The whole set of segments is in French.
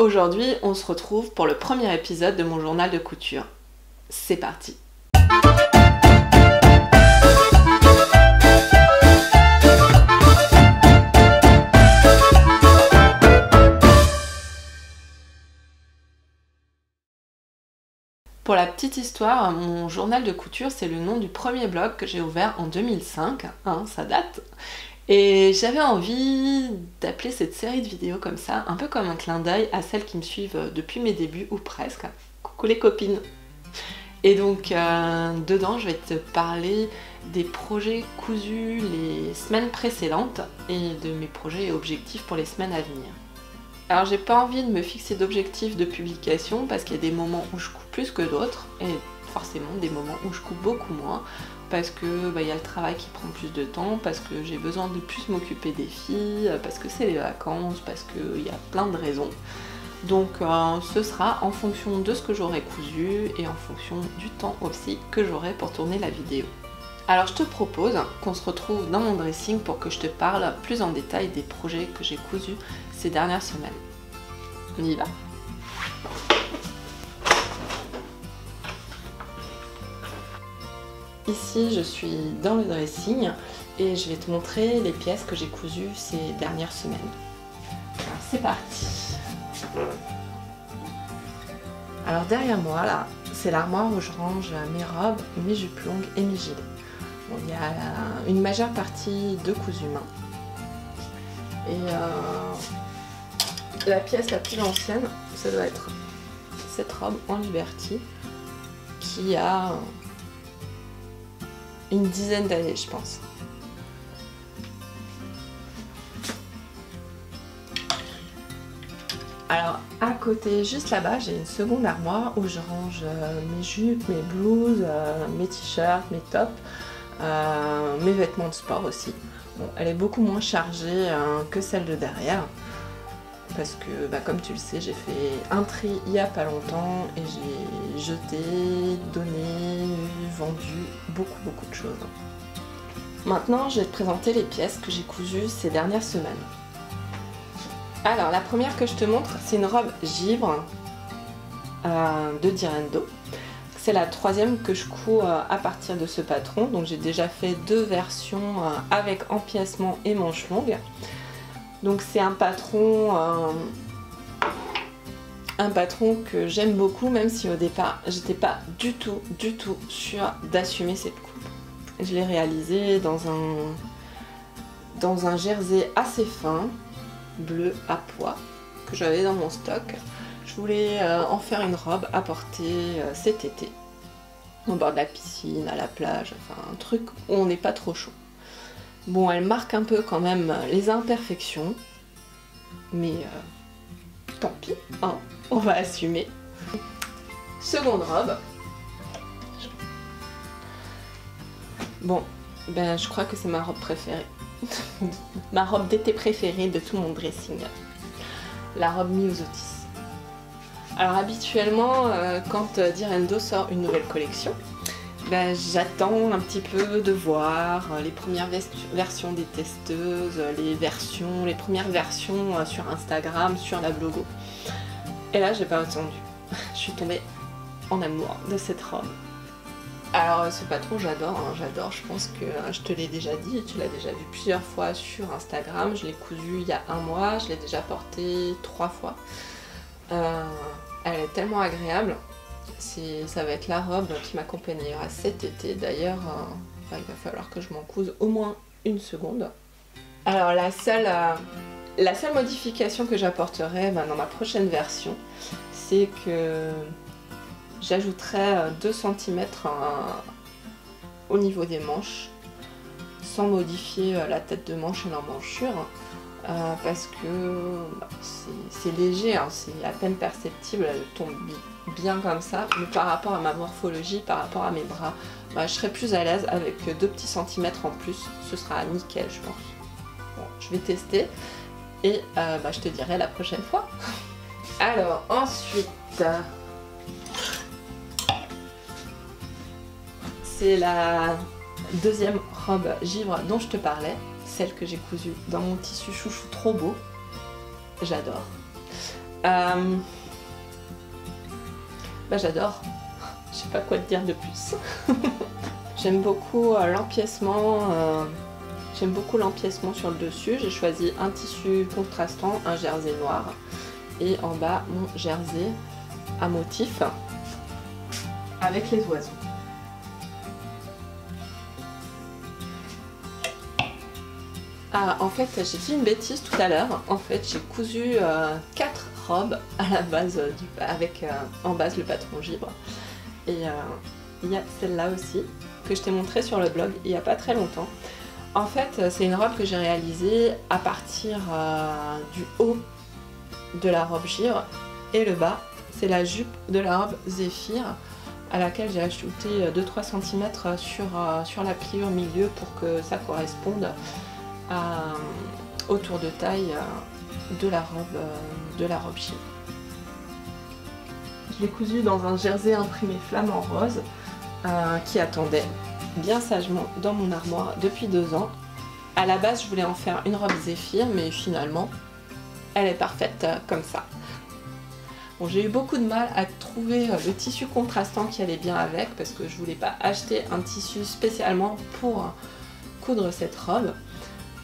Aujourd'hui, on se retrouve pour le premier épisode de mon journal de couture. C'est parti! Pour la petite histoire, mon journal de couture, c'est le nom du premier blog que j'ai ouvert en 2005, ça date. Et j'avais envie d'appeler cette série de vidéos comme ça, un peu comme un clin d'œil à celles qui me suivent depuis mes débuts, ou presque. Coucou les copines! Et donc, dedans, je vais te parler des projets cousus les semaines précédentes et de mes projets et objectifs pour les semaines à venir. Alors j'ai pas envie de me fixer d'objectifs de publication parce qu'il y a des moments où je coupe plus que d'autres et forcément des moments où je coupe beaucoup moins parce que y a le travail qui prend plus de temps, parce que j'ai besoin de plus m'occuper des filles, parce que c'est les vacances, parce qu'il y a plein de raisons. Donc ce sera en fonction de ce que j'aurai cousu et en fonction du temps aussi que j'aurai pour tourner la vidéo. Alors je te propose qu'on se retrouve dans mon dressing pour que je te parle plus en détail des projets que j'ai cousus ces dernières semaines. On y va? Ici je suis dans le dressing et je vais te montrer les pièces que j'ai cousues ces dernières semaines. Alors c'est parti! Alors derrière moi là, c'est l'armoire où je range mes robes, mes jupes longues et mes gilets. Bon, il y a une majeure partie de cousu main. Et la pièce la plus ancienne, ça doit être cette robe en Liberty qui a une dizaine d'années, je pense. Alors à côté, juste là-bas, j'ai une seconde armoire où je range mes jupes, mes blouses, mes t-shirts, mes tops, mes vêtements de sport aussi. Bon, elle est beaucoup moins chargée que celle de derrière parce que comme tu le sais, j'ai fait un tri il y a pas longtemps et j'ai jeté, donné, vendu beaucoup de choses. Maintenant, je vais te présenter les pièces que j'ai cousues ces dernières semaines. Alors la première que je te montre, c'est une robe givre de Direndo. C'est la troisième que je couds à partir de ce patron. Donc j'ai déjà fait deux versions avec empiècement et manches longues. Donc c'est un patron que j'aime beaucoup, même si au départ j'étais pas du tout sûre d'assumer cette coupe. Je l'ai réalisé dans un jersey assez fin, bleu à pois, que j'avais dans mon stock. Je voulais en faire une robe à porter cet été, au bord de la piscine, à la plage, enfin un truc où on n'est pas trop chaud. Bon, elle marque un peu quand même les imperfections, mais tant pis, on va assumer. Seconde robe. Bon, je crois que c'est ma robe préférée. Ma robe d'été préférée de tout mon dressing. La robe Myosotis. Alors habituellement, quand Direndo sort une nouvelle collection, j'attends un petit peu de voir les premières versions des testeuses, les premières versions sur Instagram, sur la blogo. Et là, j'ai pas attendu. Je suis tombée en amour de cette robe. Alors ce patron, j'adore, je pense que je te l'ai déjà dit, tu l'as déjà vu plusieurs fois sur Instagram. Je l'ai cousu il y a un mois, je l'ai déjà porté 3 fois. Elle est tellement agréable. Ça va être la robe qui m'accompagnera cet été. D'ailleurs, il va falloir que je m'en couse au moins une seconde. Alors la seule modification que j'apporterai dans ma prochaine version, c'est que j'ajouterai 2 cm au niveau des manches, sans modifier la tête de manche et l'emmanchure. Parce que c'est léger, c'est à peine perceptible, elle tombe bien comme ça, mais par rapport à ma morphologie, par rapport à mes bras, je serai plus à l'aise avec 2 petits centimètres en plus, ce sera nickel je pense. Bon, je vais tester et je te dirai la prochaine fois. Alors ensuite, c'est la deuxième robe givre dont je te parlais. Celle que j'ai cousue dans mon tissu chouchou trop beau, j'adore. Bah j'adore, je sais pas quoi te dire de plus. J'aime beaucoup l'empiècement. J'aime beaucoup l'empiècement sur le dessus. J'ai choisi un tissu contrastant, un jersey noir. Et en bas, mon jersey à motif avec les oiseaux. Ah, en fait, j'ai dit une bêtise tout à l'heure. En fait, j'ai cousu 4 robes à la base, avec en base le patron givre. Et il y a celle-là aussi, que je t'ai montré sur le blog il n'y a pas très longtemps. En fait, c'est une robe que j'ai réalisée à partir du haut de la robe givre et le bas, c'est la jupe de la robe Zéphyr à laquelle j'ai ajouté 2-3 cm sur la pliure milieu pour que ça corresponde au tour de taille de la robe givre. Je l'ai cousu dans un jersey imprimé flamant rose qui attendait bien sagement dans mon armoire depuis 2 ans. À la base, je voulais en faire une robe Zéphyr, mais finalement, elle est parfaite comme ça. Bon, j'ai eu beaucoup de mal à trouver le tissu contrastant qui allait bien avec, parce que je voulais pas acheter un tissu spécialement pour coudre cette robe.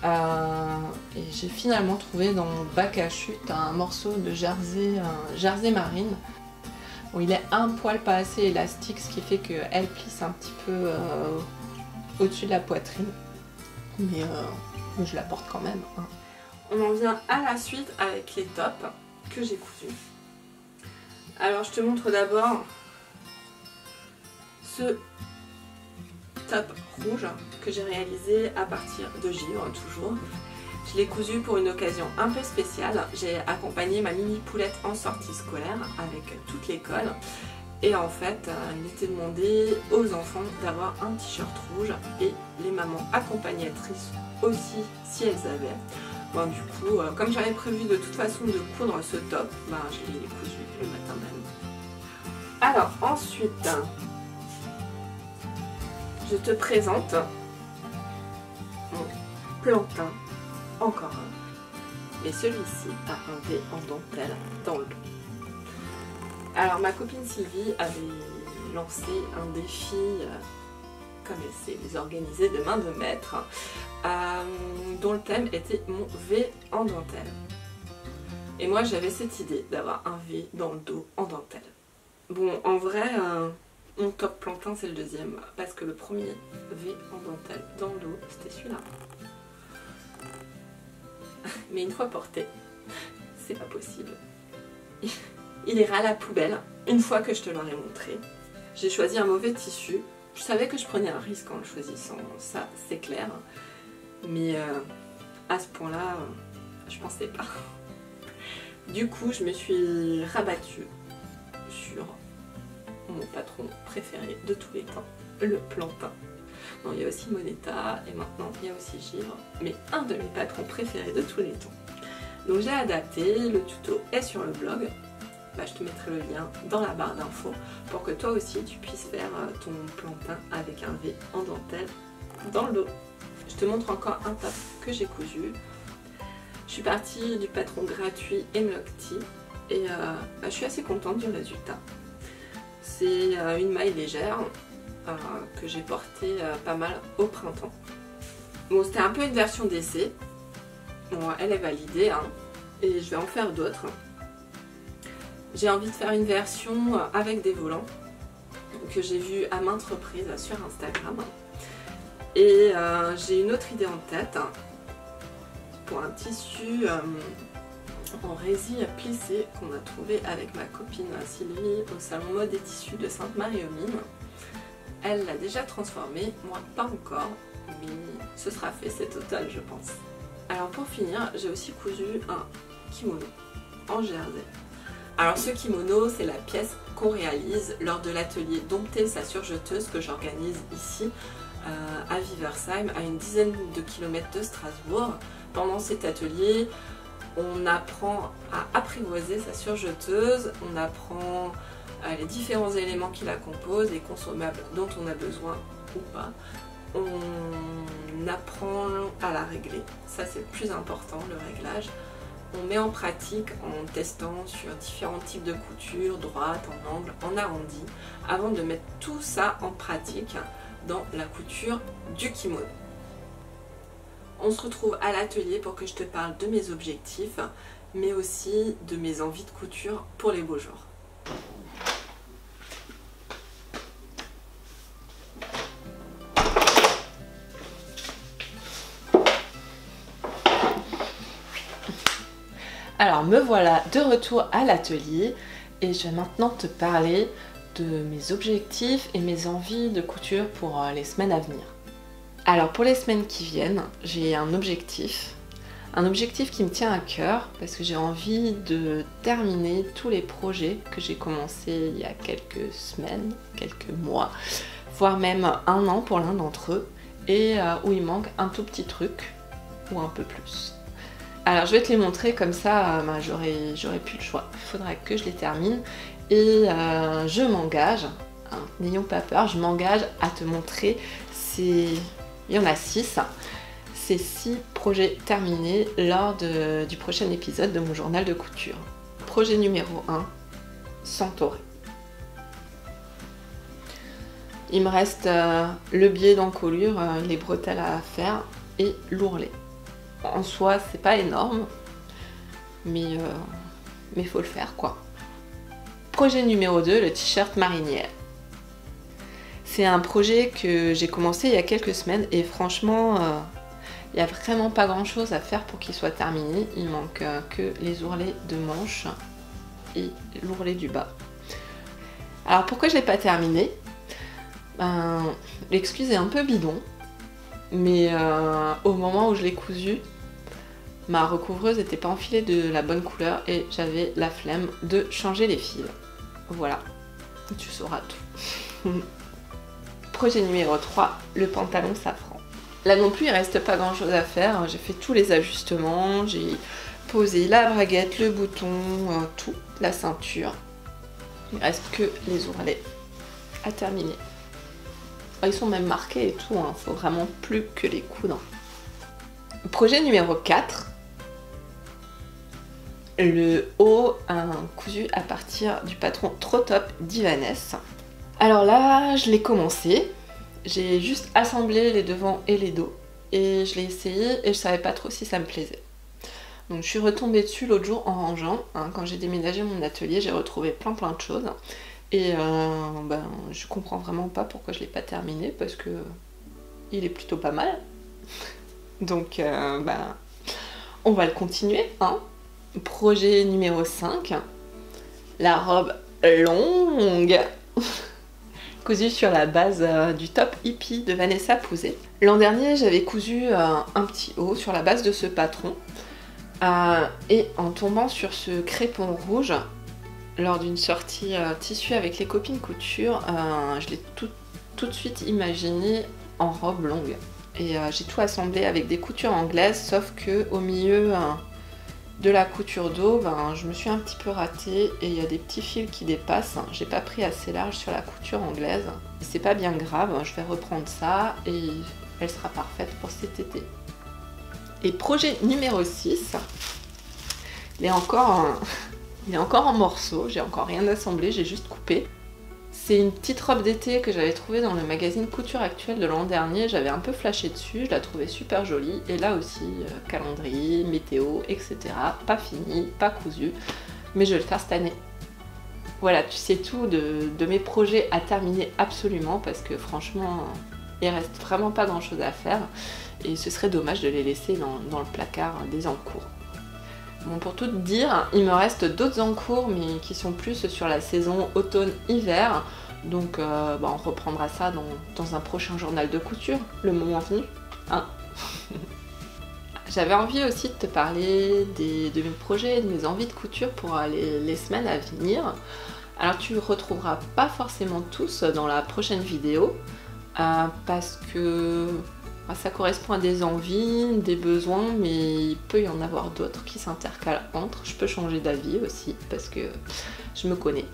Et j'ai finalement trouvé dans mon bac à chute un morceau de jersey marine. Bon, il est un poil pas assez élastique, ce qui fait qu'elle plisse un petit peu au-dessus de la poitrine. Mais je la porte quand même. Hein. On en vient à la suite avec les tops que j'ai cousus. Alors je te montre d'abord ce top rouge que j'ai réalisé à partir de givre toujours. Je l'ai cousu pour une occasion un peu spéciale. J'ai accompagné ma mini poulette en sortie scolaire avec toute l'école. Et en fait, il était demandé aux enfants d'avoir un t-shirt rouge et les mamans accompagnatrices aussi si elles avaient. Bon, du coup, comme j'avais prévu de toute façon de coudre ce top, ben, je l'ai cousu le matin même. Alors ensuite, je te présente mon plantain. Encore un, mais celui-ci a un V en dentelle dans le dos. Alors ma copine Sylvie avait lancé un défi, comme elle sait les organiser de main de maître, dont le thème était mon V en dentelle. Et moi j'avais cette idée d'avoir un V dans le dos en dentelle. Bon, en vrai, mon top plantain c'est le deuxième, parce que le premier V en dentelle dans le dos c'était celui-là. Mais une fois porté, c'est pas possible. Il ira à la poubelle une fois que je te l'aurai montré. J'ai choisi un mauvais tissu. Je savais que je prenais un risque en le choisissant, ça c'est clair. Mais à ce point-là, je pensais pas. Du coup, je me suis rabattue sur mon patron préféré de tous les temps, le plantain. Non, il y a aussi Moneta et maintenant il y a aussi Givre, mais un de mes patrons préférés de tous les temps. Donc j'ai adapté, le tuto est sur le blog, bah, je te mettrai le lien dans la barre d'infos pour que toi aussi tu puisses faire ton plantain avec un V en dentelle dans le dos. Je te montre encore un top que j'ai cousu. Je suis partie du patron gratuit Emlock et bah, je suis assez contente du résultat. C'est une maille légère que j'ai portée pas mal au printemps. Bon, c'était un peu une version d'essai. Bon, elle est validée hein, et je vais en faire d'autres. J'ai envie de faire une version avec des volants que j'ai vu à maintes reprises sur Instagram. Et j'ai une autre idée en tête pour un tissu en résille plissé qu'on a trouvé avec ma copine Sylvie au salon mode et tissus de Sainte-Marie-aux-Mines. Elle l'a déjà transformé, moi pas encore, mais ce sera fait cet automne je pense. Alors pour finir, j'ai aussi cousu un kimono en jersey. Alors ce kimono, c'est la pièce qu'on réalise lors de l'atelier Dompter sa surjeteuse que j'organise ici à Viversheim, à une dizaine de kilomètres de Strasbourg. Pendant cet atelier, on apprend à apprivoiser sa surjeteuse, on apprend les différents éléments qui la composent, les consommables dont on a besoin ou pas. On apprend à la régler, ça c'est le plus important, le réglage. on met en pratique en testant sur différents types de couture, droite, en angle, en arrondi, avant de mettre tout ça en pratique dans la couture du kimono. On se retrouve à l'atelier pour que je te parle de mes objectifs, mais aussi de mes envies de couture pour les beaux jours. Alors me voilà de retour à l'atelier et je vais maintenant te parler de mes objectifs et mes envies de couture pour les semaines à venir. Alors pour les semaines qui viennent, j'ai un objectif qui me tient à cœur parce que j'ai envie de terminer tous les projets que j'ai commencés il y a quelques semaines, quelques mois, voire même un an pour l'un d'entre eux, et où il manque un tout petit truc ou un peu plus. Alors je vais te les montrer comme ça, j'aurai plus le choix, il faudra que je les termine et je m'engage, hein, n'ayons pas peur, je m'engage à te montrer il y en a 6, ces 6 projets terminés lors du prochain épisode de mon journal de couture. Projet numéro 1, Centauré. Il me reste le biais d'encolure, les bretelles à faire et l'ourlet. En soi, c'est pas énorme, mais faut le faire quoi. Projet numéro 2, le t-shirt marinière. C'est un projet que j'ai commencé il y a quelques semaines et franchement, il n'y a vraiment pas grand chose à faire pour qu'il soit terminé. Il manque que les ourlets de manche et l'ourlet du bas. Alors pourquoi je l'ai pas terminé? L'excuse est un peu bidon. Mais au moment où je l'ai cousu, ma recouvreuse n'était pas enfilée de la bonne couleur et j'avais la flemme de changer les fils. Voilà, tu sauras tout. Projet numéro 3, le pantalon safran. Là non plus, il reste pas grand chose à faire. J'ai fait tous les ajustements, j'ai posé la braguette, le bouton, tout, la ceinture. Il reste que les ourlets à terminer. Ils sont même marqués et tout, hein. Faut vraiment plus que les coudre. Projet numéro 4. Le haut cousu à partir du patron Trop Top d'Ivannes. Alors là, je l'ai commencé. J'ai juste assemblé les devants et les dos. Et je l'ai essayé et je savais pas trop si ça me plaisait. Donc je suis retombée dessus l'autre jour en rangeant. Hein, quand j'ai déménagé mon atelier, j'ai retrouvé plein de choses. Et je comprends vraiment pas pourquoi je l'ai pas terminé parce que il est plutôt pas mal. Donc on va le continuer. Hein. Projet numéro 5, la robe longue cousue sur la base du top hippie de Vanessa Pouzet. L'an dernier j'avais cousu un petit haut sur la base de ce patron et en tombant sur ce crépon rouge lors d'une sortie tissu avec les copines couture, je l'ai tout de suite imaginé en robe longue. Et j'ai tout assemblé avec des coutures anglaises, sauf que au milieu de la couture dos, je me suis un petit peu ratée et il y a des petits fils qui dépassent. J'ai pas pris assez large sur la couture anglaise. C'est pas bien grave, je vais reprendre ça et elle sera parfaite pour cet été. Et projet numéro 6, il est encore en morceaux, j'ai encore rien assemblé, j'ai juste coupé. C'est une petite robe d'été que j'avais trouvée dans le magazine Couture Actuelle de l'an dernier, j'avais un peu flashé dessus, je la trouvais super jolie. Et là aussi, calendrier, météo, etc. Pas fini, pas cousu, mais je vais le faire cette année. Voilà, tu sais tout de mes projets à terminer absolument parce que franchement, il reste vraiment pas grand chose à faire et ce serait dommage de les laisser dans le placard des encours. Bon, pour tout te dire, il me reste d'autres encours mais qui sont plus sur la saison automne-hiver. Donc on reprendra ça dans un prochain journal de couture, le moment venu. Hein. J'avais envie aussi de te parler de mes projets et de mes envies de couture pour les semaines à venir. Alors tu ne retrouveras pas forcément tous dans la prochaine vidéo parce que ça correspond à des envies, des besoins, mais il peut y en avoir d'autres qui s'intercalent entre. Je peux changer d'avis aussi parce que je me connais.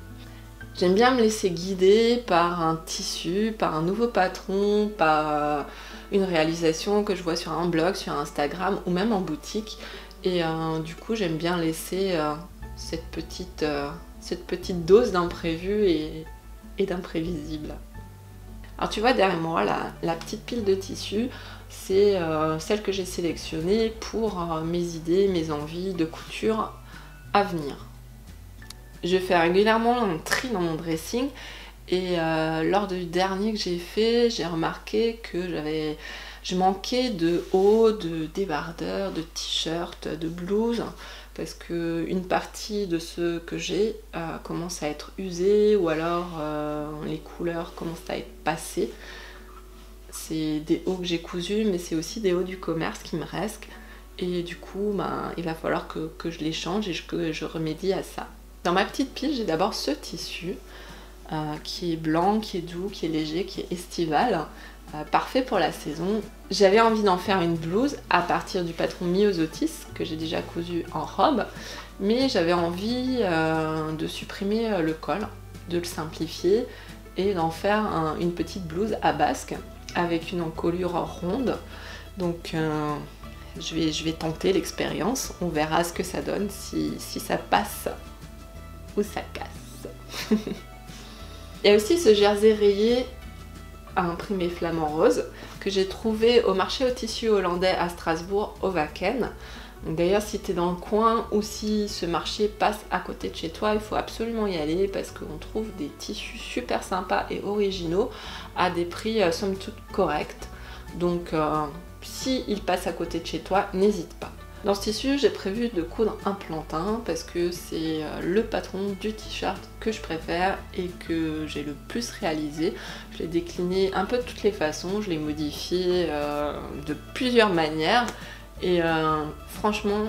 J'aime bien me laisser guider par un tissu, par un nouveau patron, par une réalisation que je vois sur un blog, sur Instagram ou même en boutique. Et du coup j'aime bien laisser cette petite dose d'imprévu et d'imprévisible. Alors tu vois derrière moi la petite pile de tissus, c'est celle que j'ai sélectionnée pour mes idées, mes envies de couture à venir. Je fais régulièrement un tri dans mon dressing et lors du dernier que j'ai fait, j'ai remarqué que je manquais de hauts, de débardeurs, de t-shirts, de blouses, parce que une partie de ceux que j'ai commence à être usés ou alors les couleurs commencent à être passées. C'est des hauts que j'ai cousus, mais c'est aussi des hauts du commerce qui me restent. Et du coup, il va falloir que je les change et que je remédie à ça. Dans ma petite pile, j'ai d'abord ce tissu qui est blanc, qui est doux, qui est léger, qui est estival, parfait pour la saison. J'avais envie d'en faire une blouse à partir du patron Myosotis que j'ai déjà cousu en robe, mais j'avais envie de supprimer le col, de le simplifier et d'en faire une petite blouse à basque avec une encolure ronde. Donc je vais tenter l'expérience, on verra ce que ça donne, si ça passe ou ça casse. Il y a aussi ce jersey rayé à imprimer flamant rose que j'ai trouvé au marché au tissu hollandais à Strasbourg au Wacken. D'ailleurs si tu es dans le coin ou si ce marché passe à côté de chez toi, il faut absolument y aller parce qu'on trouve des tissus super sympas et originaux à des prix somme toute corrects. Donc si il passe à côté de chez toi, n'hésite pas. Dans ce tissu, j'ai prévu de coudre un plantain parce que c'est le patron du t-shirt que je préfère et que j'ai le plus réalisé. Je l'ai décliné un peu de toutes les façons, je l'ai modifié de plusieurs manières et franchement,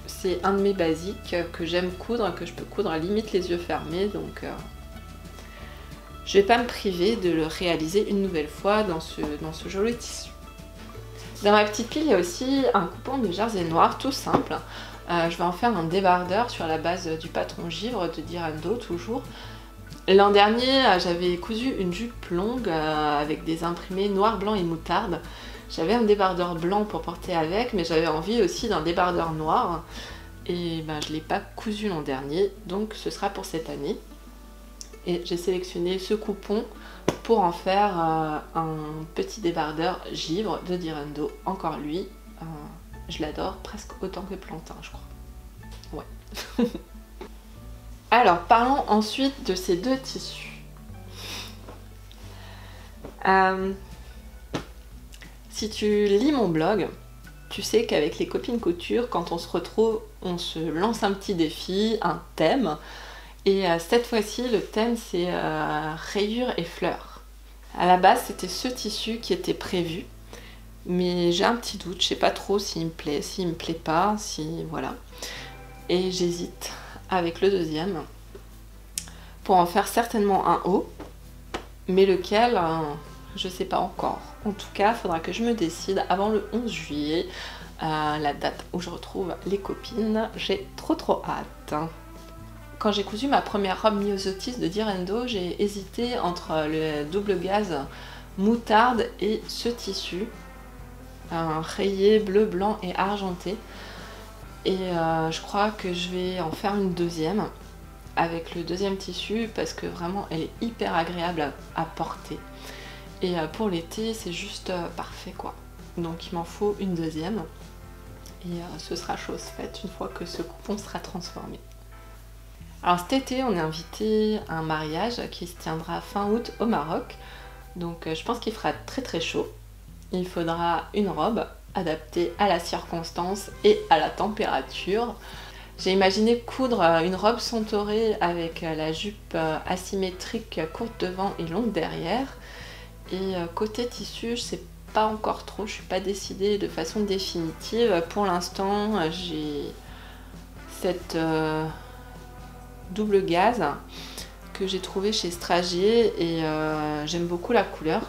c'est un de mes basiques que j'aime coudre, que je peux coudre à limite les yeux fermés, donc je vais pas me priver de le réaliser une nouvelle fois dans ce joli tissu. Dans ma petite pile, il y a aussi un coupon de jersey noir tout simple. Je vais en faire un débardeur sur la base du patron Givre de Dirando toujours. L'an dernier, j'avais cousu une jupe longue avec des imprimés noir, blanc et moutarde. J'avais un débardeur blanc pour porter avec, mais j'avais envie aussi d'un débardeur noir. Et je ne l'ai pas cousu l'an dernier, donc ce sera pour cette année. Et j'ai sélectionné ce coupon pour en faire un petit débardeur Givre de Dirando. Encore lui, je l'adore presque autant que Plantain, je crois. Ouais. Alors, parlons ensuite de ces deux tissus. Si tu lis mon blog, tu sais qu'avec les copines couture, quand on se retrouve, on se lance un petit défi, un thème. Et cette fois-ci, le thème, c'est rayures et fleurs. À la base, c'était ce tissu qui était prévu. Mais j'ai un petit doute, je sais pas trop s'il me plaît, s'il me plaît pas, si... voilà. Et j'hésite avec le deuxième pour en faire certainement un haut. Mais lequel, je sais pas encore. En tout cas, il faudra que je me décide avant le 11 juillet, la date où je retrouve les copines. J'ai trop hâte. Quand j'ai cousu ma première robe Myosotis de Dirando, j'ai hésité entre le double gaze moutarde et ce tissu, un rayé bleu, blanc et argenté. Et je crois que je vais en faire une deuxième avec le deuxième tissu parce que vraiment elle est hyper agréable à porter. Et pour l'été, c'est juste parfait quoi. Donc il m'en faut une deuxième et ce sera chose faite une fois que ce coupon sera transformé. Alors cet été, on est invité à un mariage qui se tiendra fin août au Maroc. Donc je pense qu'il fera très chaud. Il faudra une robe adaptée à la circonstance et à la température. J'ai imaginé coudre une robe centaurée avec la jupe asymétrique courte devant et longue derrière. Et côté tissu, je sais pas encore trop, je suis pas décidée de façon définitive. Pour l'instant, j'ai cette double gaze que j'ai trouvé chez Stragier et j'aime beaucoup la couleur.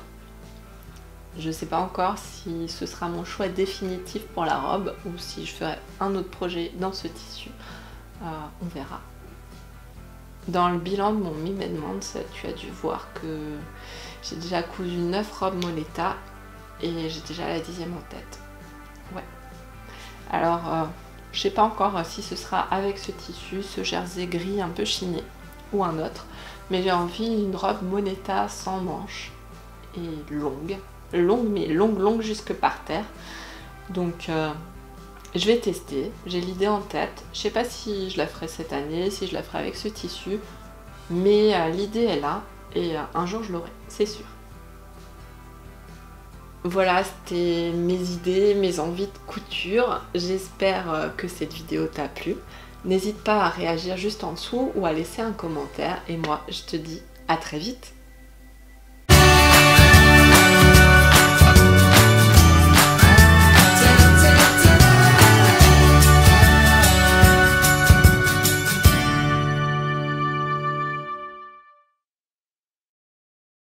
Je sais pas encore si ce sera mon choix définitif pour la robe ou si je ferai un autre projet dans ce tissu. On verra. Dans le bilan de mon Mimedmans, tu as dû voir que j'ai déjà cousu 9 robes Moleta et j'ai déjà la 10e en tête. Ouais. Alors Je sais pas encore si ce sera avec ce tissu, ce jersey gris un peu chiné ou un autre, mais j'ai envie d'une robe Moneta sans manches et longue, mais longue jusque par terre. Donc je vais tester, j'ai l'idée en tête. Je sais pas si je la ferai cette année, si je la ferai avec ce tissu, mais l'idée est là et un jour je l'aurai, c'est sûr. Voilà, c'était mes idées, mes envies de couture. J'espère que cette vidéo t'a plu. N'hésite pas à réagir juste en dessous ou à laisser un commentaire. Et moi, je te dis à très vite.